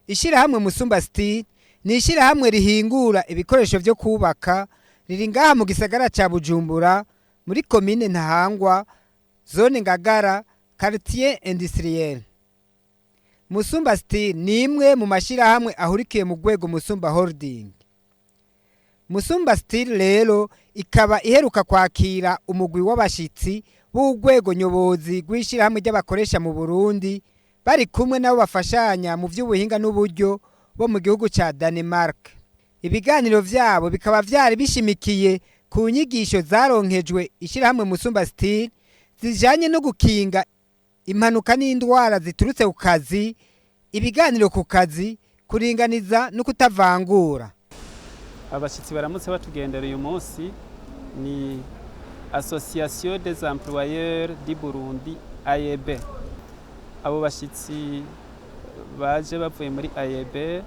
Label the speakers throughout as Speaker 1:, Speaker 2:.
Speaker 1: Ishirahamwe Musumba Steel ni ishirahamwe rihingura ibikoresho vyo kubaka riri ngaha mu gisagara ca Bujumbura muri commune Ntahangwa zone Ngagara quartier industriel. Musumba Steel ni imwe mu mashirahamwe ahurikiye mu rwego Musumba Holding. Musumba Steel rero ikaba iheruka kwakira umugwi w'abashitsi b'urwego nyobozi rw'ishirahamwe ry'abakoresha mu Burundi bari kumwe nabo bafashanya mu vy'ubuhinga n'uburyo bo mu gihugu ca Denmark. Ibiganiro vyabo bikaba vyari bishimikiye ku nyigisho zaronkejwe ishirahamwe Musumba Steel zijanye no gukinga impanuka n'indwara ziturutse ku kazi, ibiganiro ku kazi, kuringaniza no kutavangura.
Speaker 2: Abashitsi baramutse batugendera uyu munsi ni Association des employeurs du Burundi AEB. Abo bashitsi baje bavuye muri AEB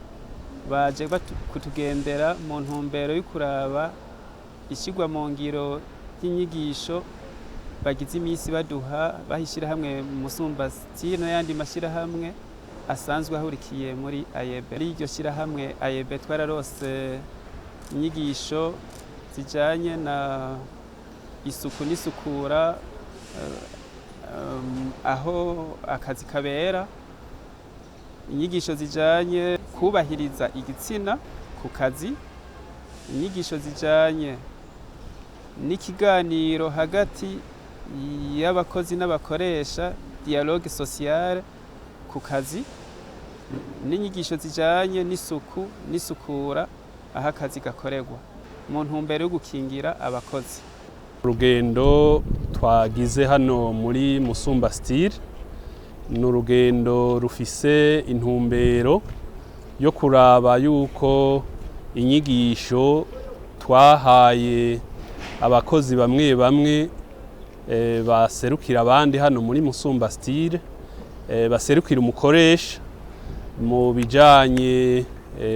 Speaker 2: baje kutugendera mu ntumbero yo kuraba ishigwa mu ngiro y'inyigisho bagize imisi baduha bahishira hamwe Musumba Steel n'ayandi mashira hamwe asanzwe ahurikiye muri AEB. Iryo shira hamwe AEB twararose inyigisho zijanye na isuku n'isukura aho akazi kabera, inyigisho zijanye kubahiriza igitsina ku kazi, inyigisho zijanye n'ikiganiro hagati y'abakozi n'abakoresha, dialogue sociale ku kazi, n'inyigisho zijanye n'isuku n'isukura aho akazi gakorerwa mu ntumbero yo gukingira abakozi.
Speaker 3: Urugendo twagize hano muri Musumba Steel ni urugendo rufise intumbero yo kuraba yuko inyigisho twahaye abakozi bamwe bamwe baserukira abandi hano muri Musumba Steel, baserukira umukoresha mu bijanye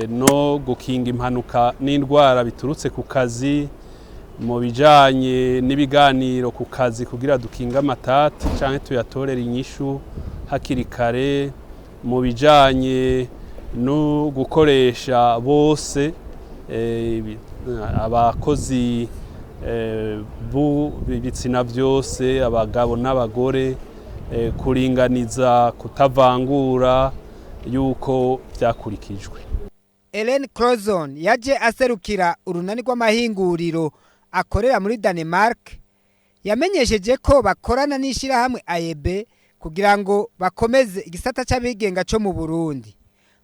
Speaker 3: no gukinga impanuka n'indwara biturutse ku kazi, mu bijanye n'ibiganiro ku kazi kugira dukinga amatati canke tuyatorera inyishu hakiri kare, mu bijanye no gukoresha bose abakozi b'ibitsina byose, abagabo n'abagore, kuringaniza kutavangura yuko vyakurikijwe.
Speaker 1: Ellen Crozon yaje aserukira urunani rw'amahinguriro akorera muri Denmark yamenyesheje ko bakorana n'ishirahamwe AEB kugira ngo bakomeze igisata c'abigenga co mu Burundi.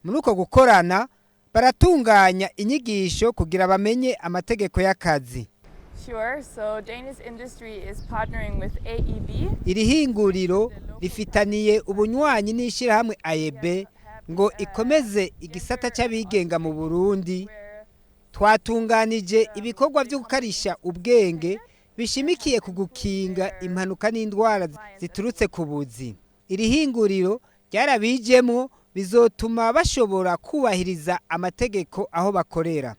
Speaker 1: Muri uko gukorana baratunganya inyigisho kugira bamenye amategeko y'akazi.
Speaker 4: Sure, so Danish industry is partnering with AEB.
Speaker 1: Iri hinguriro rifitaniye ubunywanyi n'ishirahamwe AEB ngo ikomeze igisata c'abigenga mu Burundi. Twatunganije ibikorwa byo gukarisha ubwenge bishimikiye ku gukinga impanuka n'indwara ziturutse ku buzi. Iri hinguriro ryarabijemo bizotuma bashobora kubahiriza amategeko aho bakorera.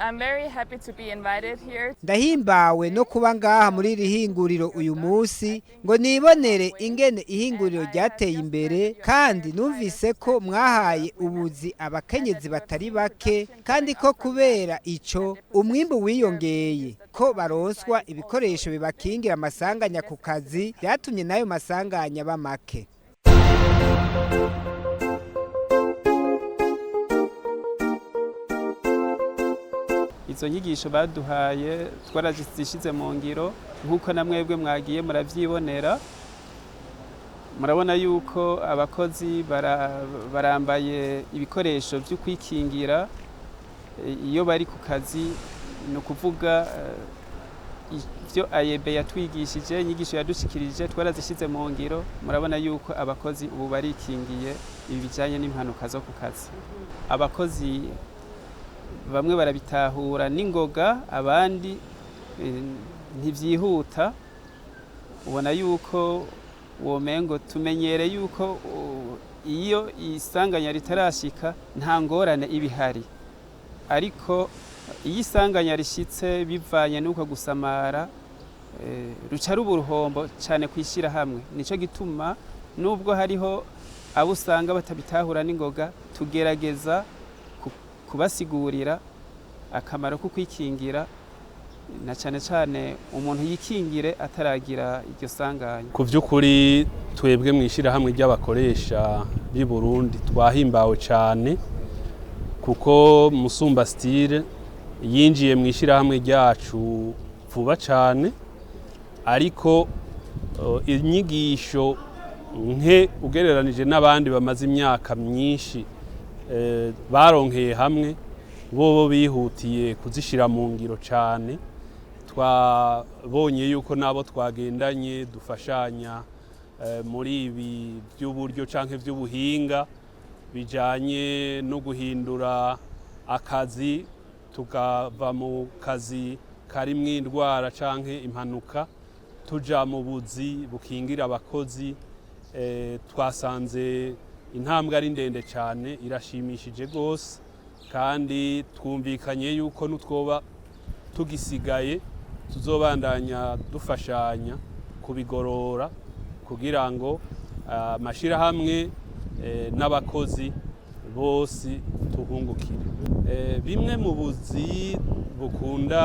Speaker 4: I'm very happy to be invited here.
Speaker 1: Ndahimbawe no kuba ngaha muri iri hinguriro uyu munsi ngo nibonere ingene ihinguriro ryateye imbere, kandi numvise ko mwahaye ubuzi abakenyezi batari bake, kandi ko kubera ico umwimbu wiyongeye, ko baronswa ibikoresho bibakingira amasanganya ku kazi, byatumye nayo masanganya bamake.
Speaker 2: Izo nyigisho baduhaye twarazishize mu ngiro nkuko namwebwe mwagiye muravyibonera. Murabona yuko abakozi barambaye ibikoresho byo kwikingira iyo bari ku kazi, no kuvuga ivyo AEB yatwigishije, inyigisho yadushikirije twarazishize mu ngiro. Murabona yuko abakozi ubu barikingiye ibi bijanye n'impanuka zo ku kazi. Abakozi bamwe barabitahura n'ingoga, abandi ntivyihuta. Ubona yuko womengo tumenyere yuko iyo isanganya ritarashika nta ngorane ibihari, ariko iyo isanganya rishitse bivanye nuko gusamara ruca ruba uruhombo cyane kwishira hamwe. Nico gituma nubwo hariho abo usanga batabitahura n'ingoga tugerageza kubasigurira akamaro ko kwikingira na cyane cyane umuntu yikingire ataragira iryo sanganya.
Speaker 3: Ku by'ukuri twebwe mu ishyirahamwe ry'abakoresha b'i Burundi twahimbawe cyane kuko Musumba Style yinjiye mu ishyirahamwe ryacu vuba cyane, ariko inyigisho nke ugereranije n'abandi bamaze imyaka myinshi baronkeye hamwe, bo bihutiye kuzishyira mu ngiro cyane. Twabonye yuko nabo twagendanye dufashanya muri ibi by'uburyo canke by'ubuhinga bijanye no guhindura akazi, tukava mu kazi karimwo indwara canke impanuka tuja mu buzi bukingira abakozi. Twasanze intambwe ari ndende cyane, irashimishije rwose, kandi twumvikanye yuko nutwoba tugisigaye tuzobandanya dufashanya kubigorora kugira ngo amashirahamwe n'abakozi bose tuhungukire. Bimwe mu buzi bukunda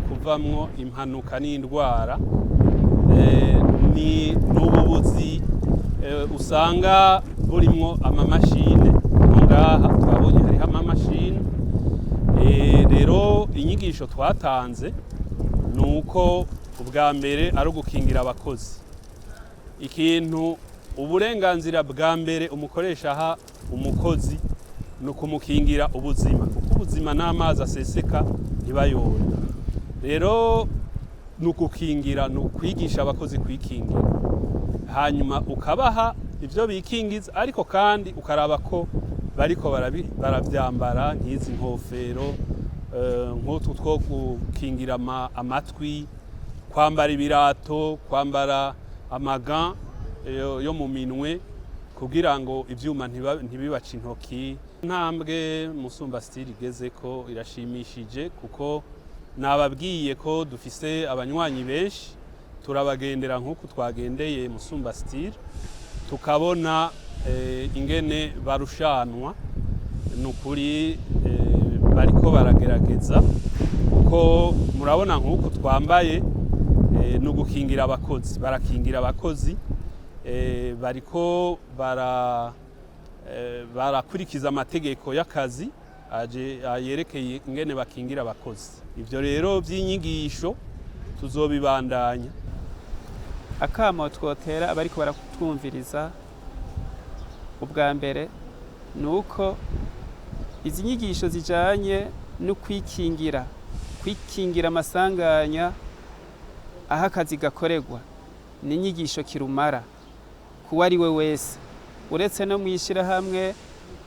Speaker 3: kuvamwo impanuka n'indwara ni ububuzi usanga burimwo amamashine. Ngaha twabonye hariho amamashine. Rero inyigisho twatanze nuko ubwa mbere ari ugukingira abakozi. Ikintu uburenganzira bwa mbere umukoresha aha umukozi ni ukumukingira ubuzima, kuko ubuzima n'amazi aseseka ntibayore. Rero ni ukukingira, ni ukwigisha abakozi kwikingira, hanyuma ukabaha ibyo bikingiza, ariko kandi ukaraba ko bariko baravyambara nk'izi nkofero, nk'utu two gukingira amatwi, kwambara ibirato, kwambara amaga yo mu minwe kugira ngo ivyuma ntibibace intoki. Intambwe Musumba Style igezeko irashimishije kuko nababwiye ko dufise abanywanyi benshi, turabagendera nk'uko twagendeye Musumba Style, tukabona ingene barushanwa. Nukuri bariko baragerageza kuko murabona nk'uko twambaye no gukingira abakozi, barakingira abakozi, bariko barakurikiza amategeko y'akazi yerekeye ingene bakingira abakozi. Ivyo rero by'inyigisho tuzobibandanya.
Speaker 2: Akamo twotera abariko baratwumviriza, ubwa mbere nuko izi nyigisho zijanye no kwikingira amasanganya aho akazi gakorerwa ni inyigisho kirumara kuwo ari we wese, uretse no mw'ishirahamwe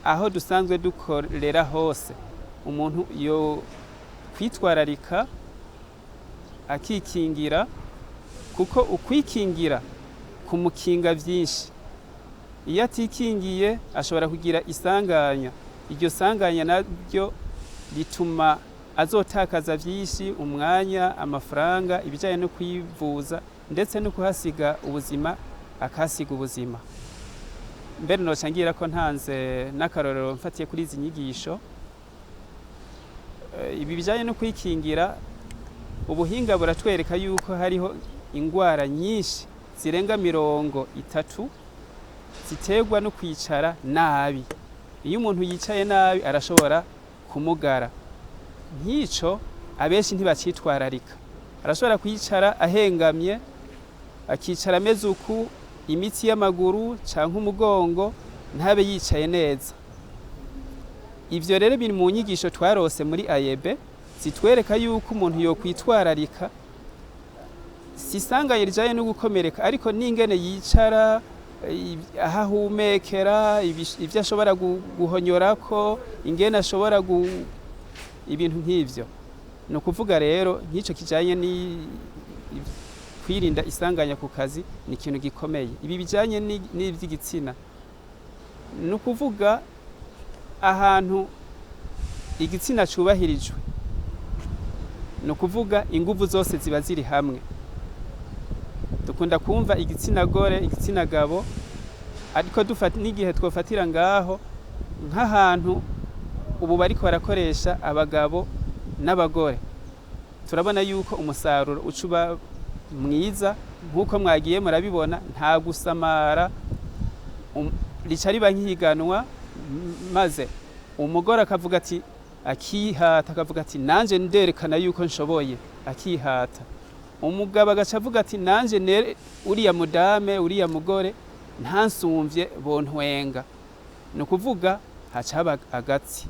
Speaker 2: aho dusanzwe dukorera hose. Umuntu yo kwitwararika akikingira, kuko ukwikingira kumukinga vyinshi. Iyo atikingiye ashobora kugira isanganya, iryo sanganya naryo rituma azotakaza vyinshi, umwanya, amafaranga, ibijanye no kwivuza ndetse no kuhasiga ubuzima, akasiga ubuzima. Mbere noca ngira ko ntanze n'akarorero mfatiye kuri izi nyigisho. Ibi bijanye no kwikingira, ubuhinga buratwereka yuko hariho ingwara nyinshi zirenga 30 ziterwa no kwicara nabi. Iyo umuntu yicaye nabi arashobora kumugara. Nk'ico abenshi ntibacitwararika, arashobora kwicara ahengamye, akicara ameze uku, imitsi y'amaguru canke umugongo ntabe yicaye neza. Ivyo rero biri mu nyigisho twarose muri AEB zitwereka yuko umuntu yo kwitwararika, sisanganye rijaye no gukomereka, ariko n'ingene yicara, ahahumekera, ivyo ashobora guhonyorako, ingene ashobora ibintu nk'ivyo. No kuvuga rero nk'ico kijanye ni kwirinda isanganya ku kazi ni ikintu gikomeye. Ibi bijanye n'ivy'igitsina, no kuvuga ahantu igitsina cubahirijwe, no kuvuga inguvu zose ziba ziri hamwe. Dukunda kumva igitsina gore, igitsina gabo, ariko dufata n'igihe twofatira ngaho nk'ahantu ubu bariko barakoresha abagabo n'abagore, turabona yuko umusaruro ucuba mwiza nk'uko mwagiye murabibona, nta gusamara, rica riba nk'ihiganwa, maze umugore akavuga ati akihata, akavuga ati nanje nderekana yuko nshoboye, akihata. Umugabo agaca avuga ati nanje uriya mudame uriya mugore ntansumvye bontwenga, ni ukuvuga haca haba agatsi.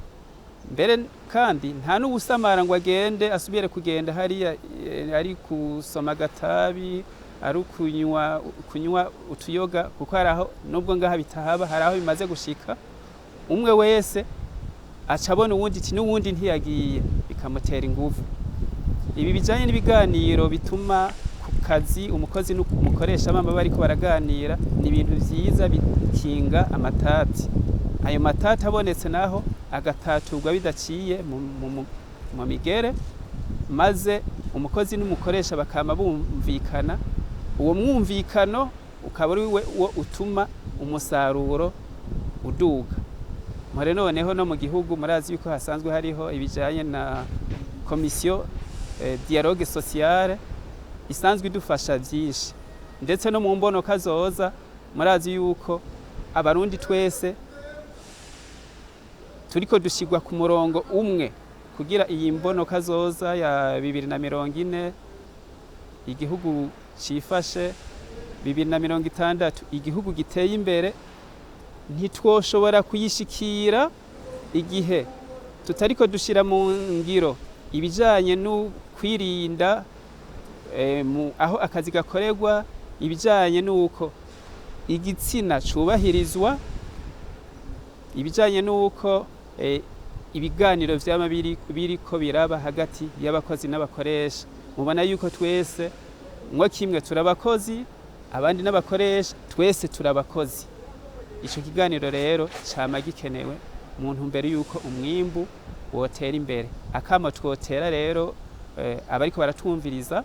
Speaker 2: Mbere kandi nta n'ubusamara ngo agende asubire kugenda hariya ari kusoma agatabi, ari kunywa utuyoga, kuko haraho nubwo ngaha bitahaba, haraho bimaze gushika umwe wese aca abona uwundi ati n'uwundi ntiyagiye, bikamutera inguvu. Ibi bijanye n'ibiganiro bituma ku kazi umukozi n'umukoresha bamba bariko baraganira, ni ibintu vyiza bikinga amatati. Ayo matati abonetse naho agataturwa bidaciye mu migere, maze umukozi n'umukoresha bakama bumvikana, uwo mwumvikano ukaba ari wo utuma umusaruro uduga. Mpore noneho no mu gihugu murazi yuko hasanzwe hariho ibijanye na komisiyo dialogue sociale isanzwe idufasha byinshi, ndetse no mu mbono kazoza murazi yuko abarundi twese turiko dushigwa ku murongo umwe kugira iyi mbono kazoza ya 2040 igihugu cifashe, 2060 igihugu giteye imbere. Ntitwoshobora kuyishikira igihe tutariko dushira mu ngiro ibijanye no kwirinda aho akazi gakorerwa, ibijanye nuko igitsina cubahirizwa, ibijanye nuko ibiganiro vyama biriko biraba hagati y'abakozi n'abakoresha. Mubona yuko twese mwo kimwe turabakozi, abandi n'abakoresha, twese turabakozi. Ico kiganiro rero cama gikenewe mu ntumbero yuko umwimbu wotera imbere. Akamo twotera rero abariko baratumviriza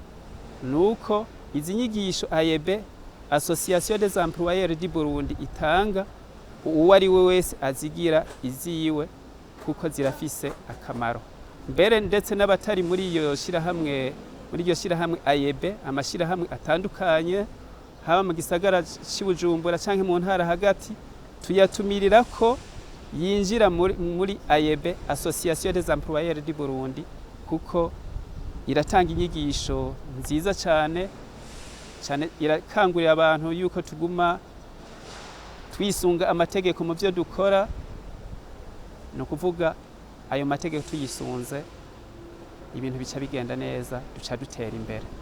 Speaker 2: nuko izi nyigisho AEB, Association des Employeurs du Burundi, itanga, uwo ari we wese azigira iziwe kuko zirafise akamaro. Mbere ndetse n'abatari muri iyo shirahamwe AEB, amashirahamwe atandukanye haba mu gisagara cy'Ubujumbura canke mu ntara hagati, tuyatumirira ko yinjira muri AEB, Association des Employeurs du Burundi, kuko iratanga inyigisho nziza cyane irakangurira abantu yuko tuguma twisunga amategeko mu byo dukora. No kuvuga ayo mategeko tuyisunze, ibintu bica bigenda neza, duca dutera imbere.